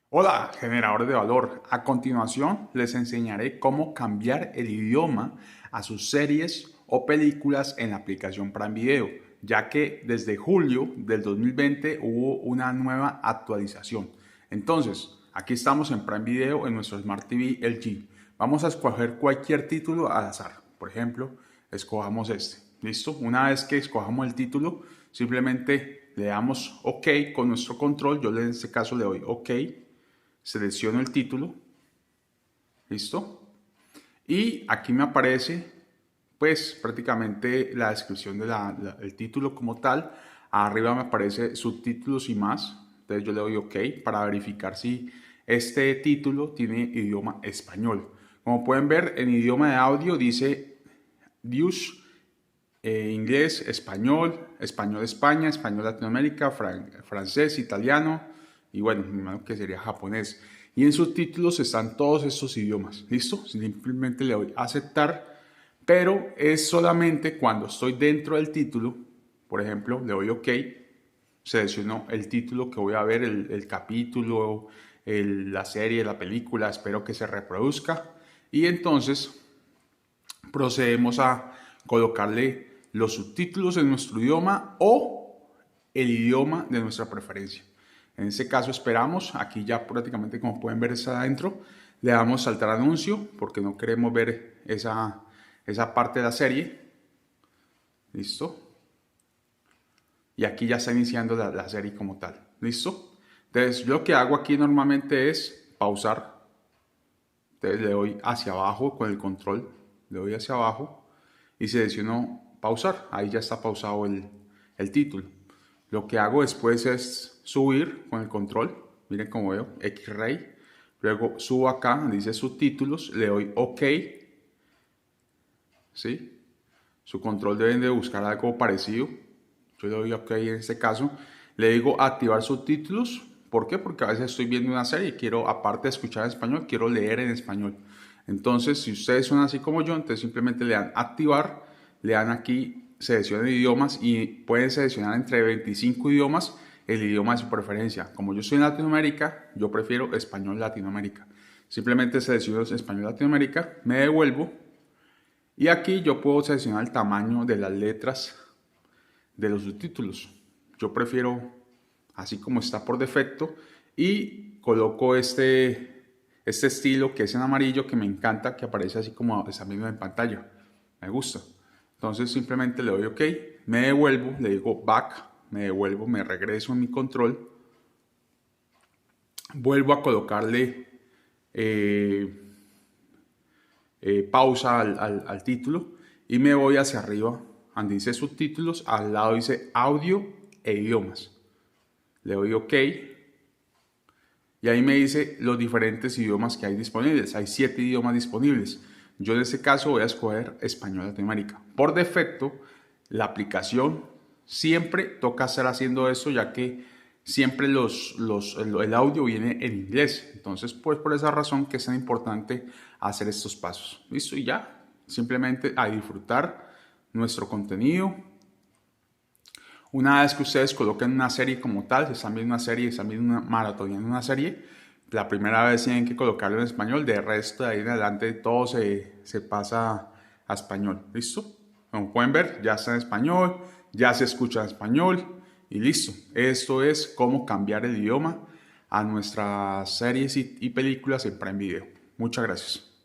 Hola, generadores de valor. A continuación, les enseñaré cómo cambiar el idioma a sus series o películas en la aplicación Prime Video, ya que desde julio del 2020 hubo una nueva actualización. Entonces, aquí estamos en Prime Video en nuestro Smart TV LG. Vamos a escoger cualquier título al azar. Por ejemplo, escojamos este. ¿Listo? Una vez que escojamos el título, simplemente le damos OK con nuestro control. Yo en este caso le doy OK. Selecciono el título, listo, y aquí me aparece pues prácticamente la descripción del título como tal. Arriba me aparece subtítulos y más, entonces yo le doy OK para verificar si este título tiene idioma español. Como pueden ver, en idioma de audio dice Dios, inglés, español, español España, español Latinoamérica, francés, italiano y bueno, mi imagino que sería japonés. Y en subtítulos están todos estos idiomas. ¿Listo? Simplemente le doy a aceptar, pero es solamente cuando estoy dentro del título. Por ejemplo, le doy OK, selecciono el título que voy a ver, el capítulo, la serie, la película, espero que se reproduzca. Y entonces procedemos a colocarle los subtítulos en nuestro idioma o el idioma de nuestra preferencia. En este caso esperamos, aquí ya prácticamente como pueden ver está adentro, le damos saltar anuncio porque no queremos ver esa parte de la serie. ¿Listo? Y aquí ya está iniciando la serie como tal. ¿Listo? Entonces yo lo que hago aquí normalmente es pausar. Entonces le doy hacia abajo con el control, le doy hacia abajo y selecciono pausar. Ahí ya está pausado el título. Lo que hago después es subir con el control. Miren cómo veo, X-Ray. Luego subo acá, dice subtítulos, le doy OK. ¿Sí? Su control deben de buscar algo parecido. Yo le doy OK en este caso. Le digo activar subtítulos. ¿Por qué? Porque a veces estoy viendo una serie y quiero, aparte de escuchar en español, quiero leer en español. Entonces, si ustedes son así como yo, entonces simplemente le dan activar, le dan aquí seleccionen idiomas y pueden seleccionar entre 25 idiomas el idioma de su preferencia. Como yo soy en Latinoamérica, yo prefiero español Latinoamérica. Simplemente selecciono español Latinoamérica, me devuelvo y aquí yo puedo seleccionar el tamaño de las letras de los subtítulos. Yo prefiero así como está por defecto y coloco este estilo que es en amarillo que me encanta, que aparece así como está mismo en pantalla. Me gusta. Entonces simplemente le doy OK, me devuelvo, le digo back, me devuelvo, me regreso en mi control, vuelvo a colocarle eh, pausa al título y me voy hacia arriba donde dice subtítulos, al lado dice audio e idiomas. Le doy OK y ahí me dice los diferentes idiomas que hay disponibles. Hay 7 idiomas disponibles. Yo en este caso voy a escoger español Latinoamérica. Por defecto, la aplicación siempre toca estar haciendo esto ya que siempre el audio viene en inglés. Entonces, pues por esa razón que es tan importante hacer estos pasos. ¿Listo? Y ya, simplemente a disfrutar nuestro contenido. Una vez que ustedes coloquen una serie como tal, si están viendo una serie, están viendo una maratón en una serie, la primera vez tienen que colocarlo en español, de resto de ahí en adelante todo se pasa a español. ¿Listo? Como pueden ver, ya está en español, ya se escucha en español y listo. Esto es cómo cambiar el idioma a nuestras series y películas en Prime Video. Muchas gracias.